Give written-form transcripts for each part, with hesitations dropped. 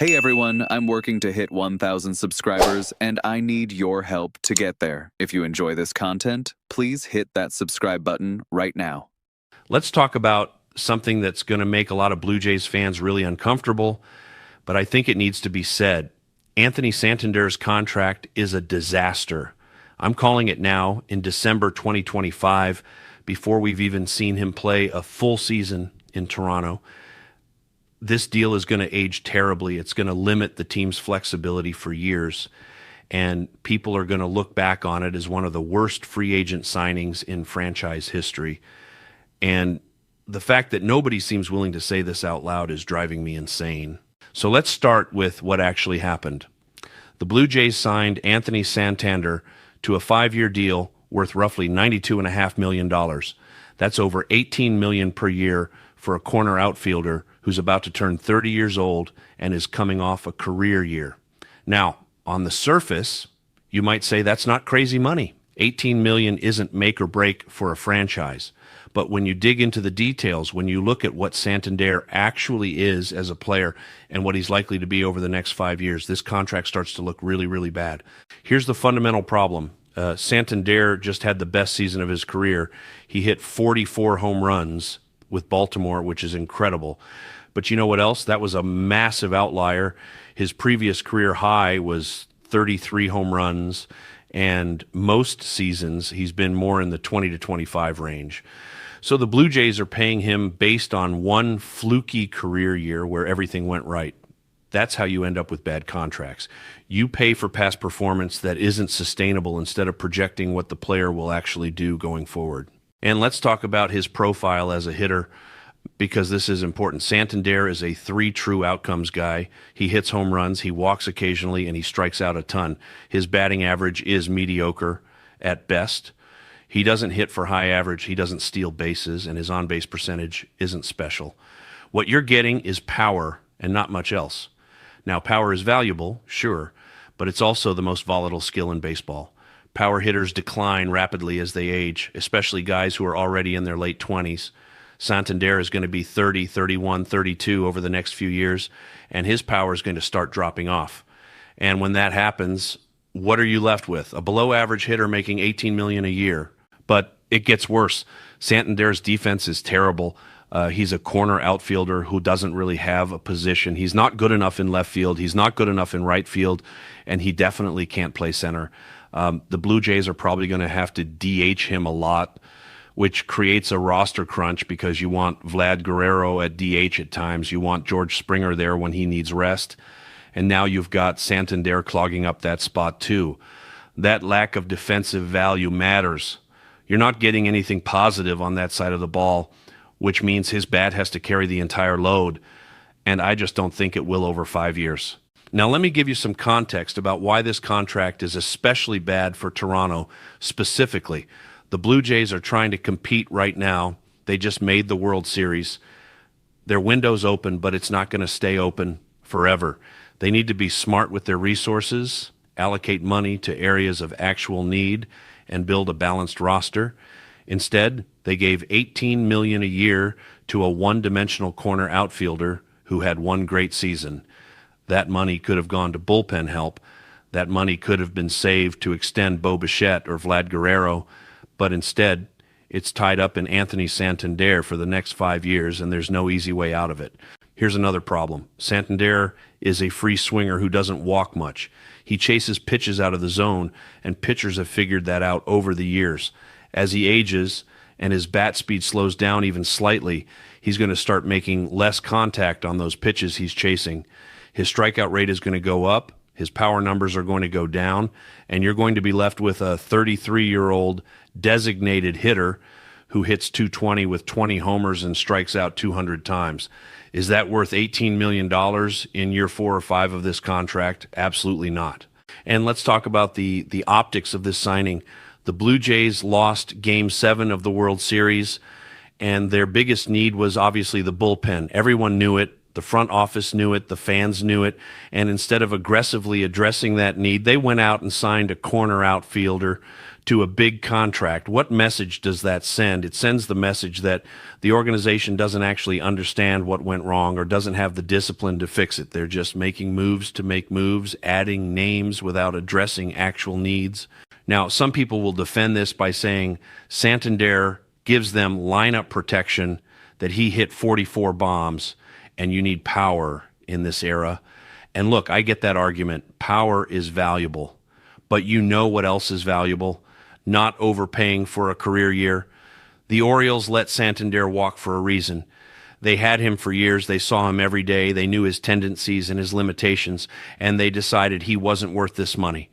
Hey everyone, I'm working to hit 1,000 subscribers and I need your help to get there. If you enjoy this content, please hit that subscribe button right now. Let's talk about something that's going to make a lot of Blue Jays fans really uncomfortable, but I think it needs to be said. Anthony Santander's contract is a disaster. I'm calling it now in December 2025, before we've even seen him play a full season in Toronto. This deal is going to age terribly. It's going to limit the team's flexibility for years, and people are going to look back on it as one of the worst free agent signings in franchise history. And the fact that nobody seems willing to say this out loud is driving me insane. So let's start with what actually happened. The Blue Jays signed Anthony Santander to a 5-year deal worth roughly $92.5 million. That's over $18 million per year for a corner outfielder who's about to turn 30 years old and is coming off a career year. Now, on the surface, you might say that's not crazy money. $18 million isn't make or break for a franchise. But when you dig into the details, when you look at what Santander actually is as a player and what he's likely to be over the next 5 years, this contract starts to look really, really bad. Here's the fundamental problem. Santander just had the best season of his career. He hit 44 home runs with Baltimore, which is incredible. But you know what else? That was a massive outlier. His previous career high was 33 home runs, and most seasons he's been more in the 20 to 25 range. So the Blue Jays are paying him based on one fluky career year where everything went right. That's how you end up with bad contracts. You pay for past performance that isn't sustainable instead of projecting what the player will actually do going forward. And let's talk about his profile as a hitter, because this is important. Santander is a 3 true outcomes guy. He hits home runs, he walks occasionally, and he strikes out a ton. His batting average is mediocre at best. He doesn't hit for high average, he doesn't steal bases, and his on-base percentage isn't special. What you're getting is power and not much else. Now, power is valuable, sure, but it's also the most volatile skill in baseball. Power hitters decline rapidly as they age, especially guys who are already in their late 20s. Santander is going to be 30, 31, 32 over the next few years, and his power is going to start dropping off. And when that happens, what are you left with? A below-average hitter making $18 million a year. But it gets worse. Santander's defense is terrible. He's a corner outfielder who doesn't really have a position. He's not good enough in left field. He's not good enough in right field, and he definitely can't play center. The Blue Jays are probably going to have to DH him a lot, which creates a roster crunch because you want Vlad Guerrero at DH at times. You want George Springer there when he needs rest. And now you've got Santander clogging up that spot too. That lack of defensive value matters. You're not getting anything positive on that side of the ball, which means his bat has to carry the entire load. And I just don't think it will over 5 years. Now, let me give you some context about why this contract is especially bad for Toronto specifically. The Blue Jays are trying to compete right now. They just made the World Series. Their window's open, but it's not going to stay open forever. They need to be smart with their resources, allocate money to areas of actual need, and build a balanced roster. Instead, they gave $18 million a year to a one-dimensional corner outfielder who had one great season. That money could have gone to bullpen help. That money could have been saved to extend Bo Bichette or Vlad Guerrero, but instead, it's tied up in Anthony Santander for the next 5 years, and there's no easy way out of it. Here's another problem. Santander is a free swinger who doesn't walk much. He chases pitches out of the zone, and pitchers have figured that out over the years. As he ages and his bat speed slows down even slightly, he's going to start making less contact on those pitches he's chasing. His strikeout rate is going to go up, his power numbers are going to go down, and you're going to be left with a 33-year-old designated hitter who hits 220 with 20 homers and strikes out 200 times. Is that worth $18 million in year 4 or 5 of this contract? Absolutely not. And let's talk about the optics of this signing. The Blue Jays lost Game 7 of the World Series, and their biggest need was obviously the bullpen. Everyone knew it. The front office knew it, the fans knew it, and instead of aggressively addressing that need, they went out and signed a corner outfielder to a big contract. What message does that send? It sends the message that the organization doesn't actually understand what went wrong or doesn't have the discipline to fix it. They're just making moves to make moves, adding names without addressing actual needs. Now, some people will defend this by saying Santander gives them lineup protection, that he hit 44 bombs and you need power in this era. And look, I get that argument. Power is valuable. But you know what else is valuable? Not overpaying for a career year. The Orioles let Santander walk for a reason. They had him for years. They saw him every day. They knew his tendencies and his limitations, and they decided he wasn't worth this money.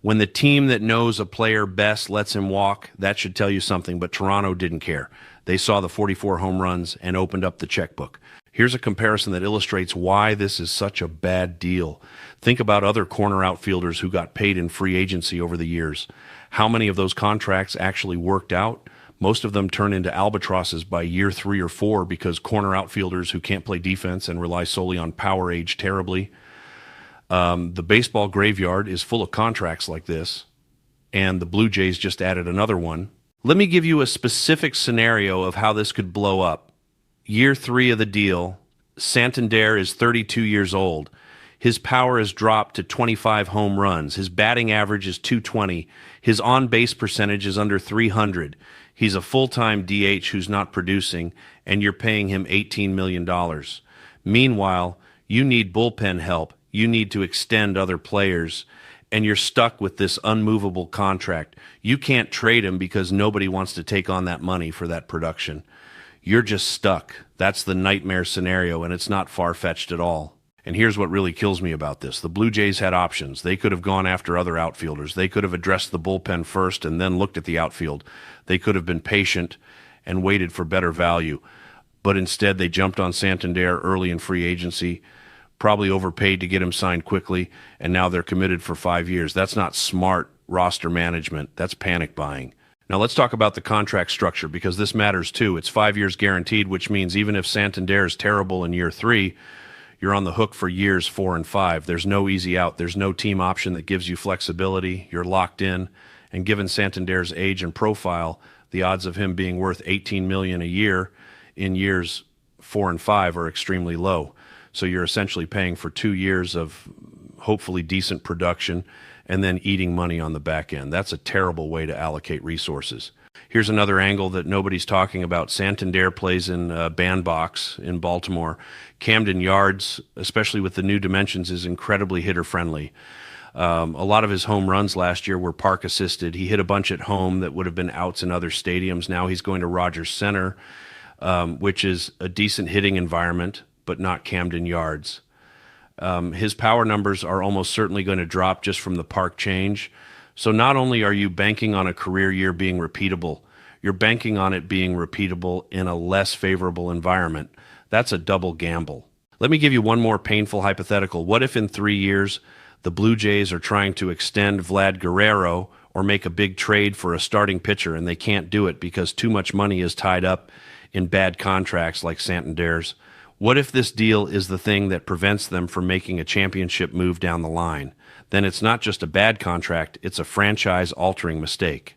When the team that knows a player best lets him walk, that should tell you something, but Toronto didn't care. They saw the 44 home runs and opened up the checkbook. Here's a comparison that illustrates why this is such a bad deal. Think about other corner outfielders who got paid in free agency over the years. How many of those contracts actually worked out? Most of them turn into albatrosses by year 3 or 4 because corner outfielders who can't play defense and rely solely on power age terribly. The baseball graveyard is full of contracts like this, and the Blue Jays just added another one. Let me give you a specific scenario of how this could blow up. Year 3 of the deal, Santander is 32 years old. His power has dropped to 25 home runs. His batting average is 220. His on-base percentage is under 300. He's a full-time DH who's not producing, and you're paying him $18 million. Meanwhile, you need bullpen help. You need to extend other players, and you're stuck with this unmovable contract. You can't trade him because nobody wants to take on that money for that production. You're just stuck. That's the nightmare scenario, and it's not far-fetched at all. And here's what really kills me about this. The Blue Jays had options. They could have gone after other outfielders. They could have addressed the bullpen first and then looked at the outfield. They could have been patient and waited for better value. But instead, they jumped on Santander early in free agency, probably overpaid to get him signed quickly, and now they're committed for 5 years. That's not smart roster management. That's panic buying. Now let's talk about the contract structure, because this matters too. It's 5 years guaranteed, which means even if Santander is terrible in year 3, you're on the hook for years 4 and 5. There's no easy out. There's no team option that gives you flexibility. You're locked in. And given Santander's age and profile, the odds of him being worth $18 million a year in years 4 and 5 are extremely low. So you're essentially paying for 2 years of hopefully decent production and then eating money on the back end. That's a terrible way to allocate resources. Here's another angle that nobody's talking about. Santander plays in Bandbox in Baltimore. Camden Yards, especially with the new dimensions, is incredibly hitter-friendly. A lot of his home runs last year were park-assisted. He hit a bunch at home that would have been outs in other stadiums. Now he's going to Rogers Center, which is a decent hitting environment, but not Camden Yards. His power numbers are almost certainly going to drop just from the park change. So not only are you banking on a career year being repeatable, you're banking on it being repeatable in a less favorable environment. That's a double gamble. Let me give you one more painful hypothetical. What if in 3 years the Blue Jays are trying to extend Vlad Guerrero or make a big trade for a starting pitcher and they can't do it because too much money is tied up in bad contracts like Santander's? What if this deal is the thing that prevents them from making a championship move down the line? Then it's not just a bad contract, it's a franchise-altering mistake.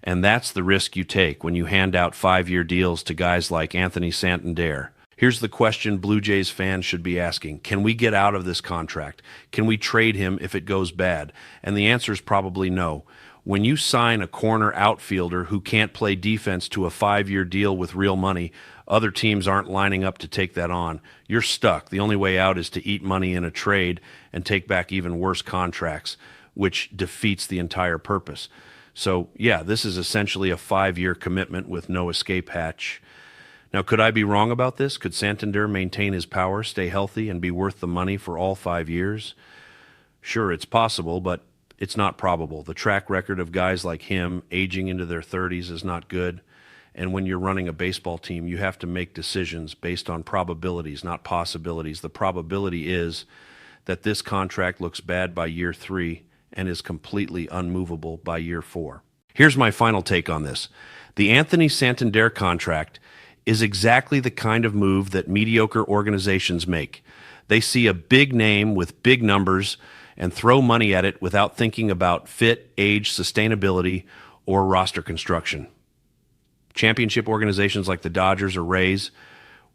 And that's the risk you take when you hand out 5-year deals to guys like Anthony Santander. Here's the question Blue Jays fans should be asking. Can we get out of this contract? Can we trade him if it goes bad? And the answer is probably no. When you sign a corner outfielder who can't play defense to a 5-year deal with real money, other teams aren't lining up to take that on. You're stuck. The only way out is to eat money in a trade and take back even worse contracts, which defeats the entire purpose. So, yeah, this is essentially a 5-year commitment with no escape hatch. Now, could I be wrong about this? Could Santander maintain his power, stay healthy, and be worth the money for all 5 years? Sure, it's possible, but it's not probable. The track record of guys like him aging into their 30s is not good. And when you're running a baseball team, you have to make decisions based on probabilities, not possibilities. The probability is that this contract looks bad by year 3 and is completely unmovable by year 4. Here's my final take on this. The Anthony Santander contract is exactly the kind of move that mediocre organizations make. They see a big name with big numbers and throw money at it without thinking about fit, age, sustainability, or roster construction. Championship organizations like the Dodgers or Rays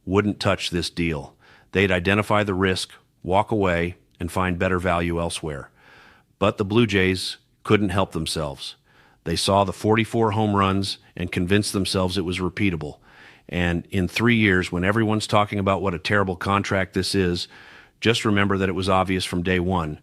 wouldn't touch this deal. They'd identify the risk, walk away, and find better value elsewhere. But the Blue Jays couldn't help themselves. They saw the 44 home runs and convinced themselves it was repeatable. And in 3 years, when everyone's talking about what a terrible contract this is, just remember that it was obvious from day one.